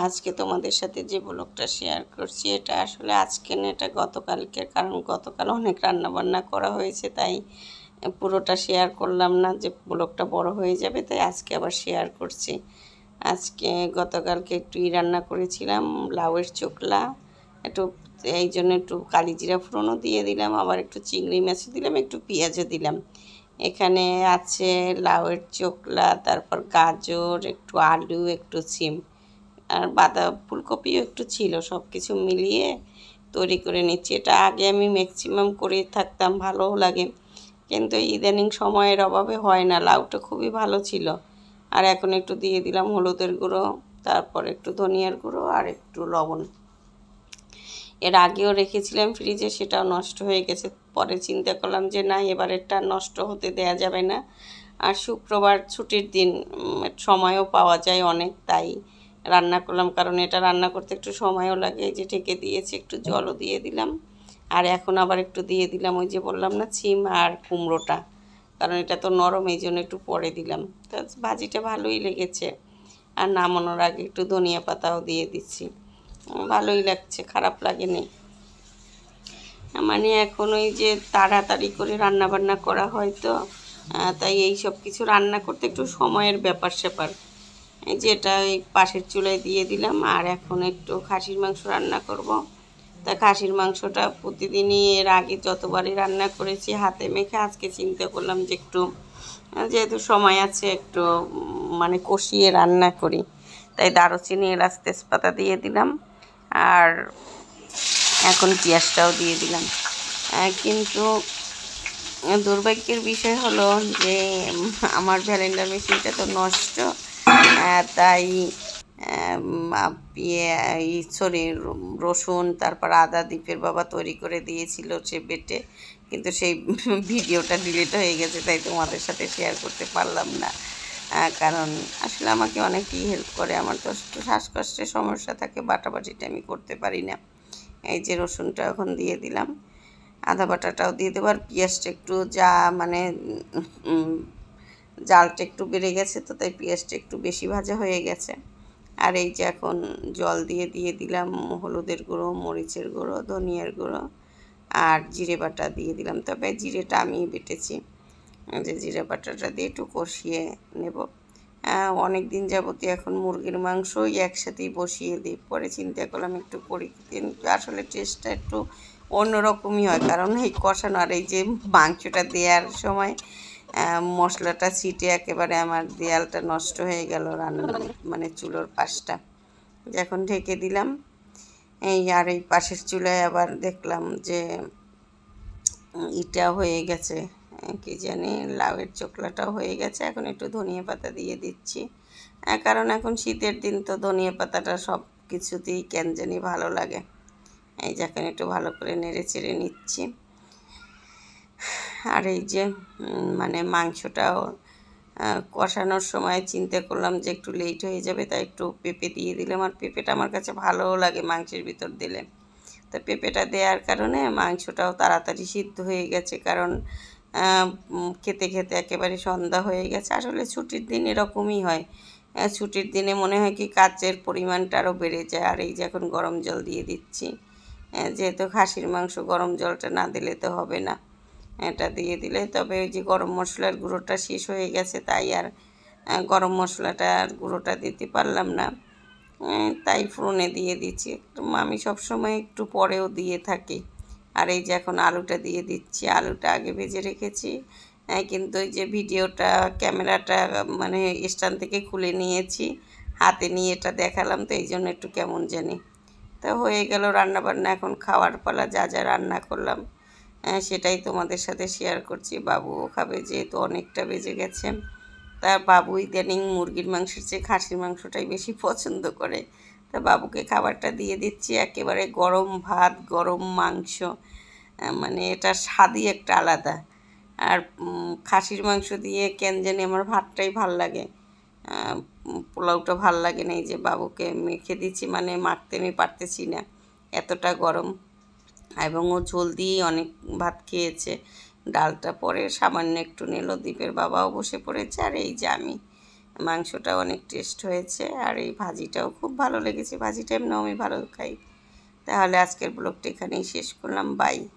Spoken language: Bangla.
আজকে তোমাদের সাথে যে ব্লগটা শেয়ার করছি এটা আসলে আজকে না, এটা গতকালকের। কারণ গতকাল অনেক রান্নাবান্না করা হয়েছে, তাই পুরোটা শেয়ার করলাম না, যে ব্লগটা বড় হয়ে যাবে, তাই আজকে আবার শেয়ার করছি। আজকে গতকালকে একটু রান্না করেছিলাম, লাউয়ের চোকলা, একটু এই জন্য একটু কালিজিরা ফোড়নও দিয়ে দিলাম, আবার একটু চিংড়ি মাছও দিলাম, একটু পেঁয়াজও দিলাম। এখানে আছে লাউয়ের চোকলা, তারপর গাজর, একটু আলু, একটু সিম, আর ফুলকপিও একটু ছিল। সব কিছু মিলিয়ে তৈরি করে নিচ্ছি। এটা আগে আমি ম্যাক্সিমাম করে থাকতাম, ভালোও লাগে, কিন্তু ইদানিং সময়ের অভাবে হয় না। লাউটা খুবই ভালো ছিল। আর এখন একটু দিয়ে দিলাম হলুদের গুঁড়ো, তারপর একটু ধনিয়ার গুঁড়ো আর একটু লবণ। এর আগেও রেখেছিলাম ফ্রিজে, সেটাও নষ্ট হয়ে গেছে। পরে চিন্তা করলাম যে না, এবারেরটা নষ্ট হতে দেয়া যাবে না। আর শুক্রবার ছুটির দিন, সময়ও পাওয়া যায় অনেক, তাই রান্না করলাম। কারণ এটা রান্না করতে একটু সময়ও লাগে। এই যে ঢেকে দিয়েছি, একটু জলও দিয়ে দিলাম। আর এখন আবার একটু দিয়ে দিলাম ওই যে বললাম না, সিম আর কুমড়োটা, কারণ এটা তো নরম, এই জন্য একটু পরে দিলাম। তো ভাজিটা ভালোই লেগেছে। আর নামানোর আগে একটু ধনিয়া পাতাও দিয়ে দিচ্ছি। ভালোই লাগছে, খারাপ লাগেনি। মানে এখন ওই যে তাড়াতাড়ি করে রান্নাবান্না করা হয় তো, তাই এই সব কিছু রান্না করতে একটু সময়ের ব্যাপার স্যাপার। যেটা ওই পাশের চুলায় দিয়ে দিলাম। আর এখন একটু খাসির মাংস রান্না করব। তা খাসির মাংসটা প্রতিদিনই এর আগে যতবারই রান্না করেছি হাতে মেখে, আজকে চিন্তা করলাম যে একটু, যেহেতু সময় আছে, একটু মানে কষিয়ে রান্না করি। তাই দারুচিনি, এলাচ, তেজপাতা দিয়ে দিলাম। আর এখন পেঁয়াজটাও দিয়ে দিলাম। কিন্তু দুর্ভাগ্যের বিষয় হলো যে আমার ব্লেন্ডার মেশিনটা তো নষ্ট, তাই রসুন তারপর আদা দীপের বাবা তৈরি করে দিয়েছিল, সে বেটে, কিন্তু সেই ভিডিওটা ডিলিট হয়ে গেছে, তাই তোমাদের সাথে শেয়ার করতে পারলাম না। কারণ আসলে আমাকে অনেকেই হেল্প করে, আমার তো একটু শ্বাসকষ্টের সমস্যা থাকে, বাটাবাটিটা আমি করতে পারি না। এই যে রসুনটা এখন দিয়ে দিলাম, আদা বাটাটাও দিয়ে দেবো। আর পেঁয়াজটা একটু মানে জালটা একটু বেড়ে গেছে, তো তাই পেঁয়াজটা একটু বেশি ভাজা হয়ে গেছে। আর এই যে এখন জল দিয়ে দিলাম হলুদের গুঁড়ো, মরিচের গুঁড়ো, ধনিয়ার গুঁড়ো আর জিরে বাটা দিয়ে দিলাম। তবে জিরেটা আমি বেটেছি, যে জিরে বাটাটা দিয়ে একটু কষিয়ে নেব। অনেক দিন যাবতীয় এখন মুরগির মাংসই একসাথেই বসিয়ে দিই। পরে চিন্তা করলাম একটু করি, কিন্তু আসলে টেস্টটা একটু অন্যরকমই হয়, কারণ এই কষানো আর এই যে মাংসটা দেওয়ার সময় মশলাটা ছিটে একেবারে আমার দেয়ালটা নষ্ট হয়ে গেল, রান্না মানে চুলোর পাশটা। এখন ঢেকে দিলাম। আর এই পাশের চুলায় আবার দেখলাম যে ইটা হয়ে গেছে, কি জানি লাউয়ের চোকলাটাও হয়ে গেছে। এখন একটু ধনিয়া পাতা দিয়ে দিচ্ছি, কারণ এখন শীতের দিন তো ধনিয়া পাতাটা সব কিছুতেই কেন জানি ভালো লাগে। এই যে এখন একটু ভালো করে নেড়ে চেড়ে নিচ্ছি। আর এই যে মানে মাংসটাও কষানোর সময় চিন্তা করলাম যে একটু লেট হয়ে যাবে, তাই একটু পেঁপে দিয়ে দিলাম। আর পেঁপেটা আমার কাছে ভালোও লাগে মাংসের ভিতর দিলে, তো পেঁপেটা দেওয়ার কারণে মাংসটাও তাড়াতাড়ি সিদ্ধ হয়ে গেছে। কারণ খেতে খেতে একেবারে সন্ধ্যা হয়ে গেছে। আসলে ছুটির দিন এরকমই হয়, ছুটির দিনে মনে হয় কি কাজের পরিমাণটা আরও বেড়ে যায়। আর এই যে এখন গরম জল দিয়ে দিচ্ছি, যেহেতু খাসির মাংস গরম জলটা না দিলে তো হবে না, এটা দিয়ে দিলে। তবে ওই যে গরম মশলার গুঁড়োটা শেষ হয়ে গেছে, তাই আর গরম মশলাটার গুঁড়োটা দিতে পারলাম না, তাই ফোড়নে দিয়ে দিচ্ছি। আমি সবসময় একটু পরেও দিয়ে থাকি। আর এই যে এখন আলুটা দিয়ে দিচ্ছি, আলুটা আগে ভেজে রেখেছি, কিন্তু ওই যে ভিডিওটা ক্যামেরাটা মানে স্ট্যান্ড থেকে খুলে নিয়েছি, হাতে নিয়ে এটা দেখালাম, তো এই জন্য একটু কেমন জানি। তো হয়ে গেল রান্নাবান্না, এখন খাওয়ার পালা। যা যা রান্না করলাম সেটাই তোমাদের সাথে শেয়ার করছি। বাবুও খাবে, যেহেতু অনেকটা বেজে গেছে। তার বাবু ইদানিং মুরগির মাংসের চেয়ে খাসির মাংসটাই বেশি পছন্দ করে, তা বাবুকে খাবারটা দিয়ে দিচ্ছি। একেবারে গরম ভাত, গরম মাংস, মানে এটা স্বাদই একটা আলাদা। আর খাসির মাংস দিয়ে কেন জানি আমার ভাতটাই ভাল লাগে, পোলাওটা ভাল লাগে না। এই যে বাবুকে মেখে দিচ্ছি, মানে মাখতে আমি পারতেছি না, এতটা গরম। এবং ও ঝোল দিয়েই অনেক ভাত খেয়েছে। ডালটা পরে সামান্য একটু নিল, দ্বীপের বাবাও বসে পড়েছে। আর এই যে আমি মাংসটা অনেক টেস্ট হয়েছে, আর এই ভাজিটাও খুব ভালো লেগেছে। ভাজিটা এমনিও আমি ভালো খাই। তাহলে আজকের ব্লগটা এখানেই শেষ করলাম। বাই।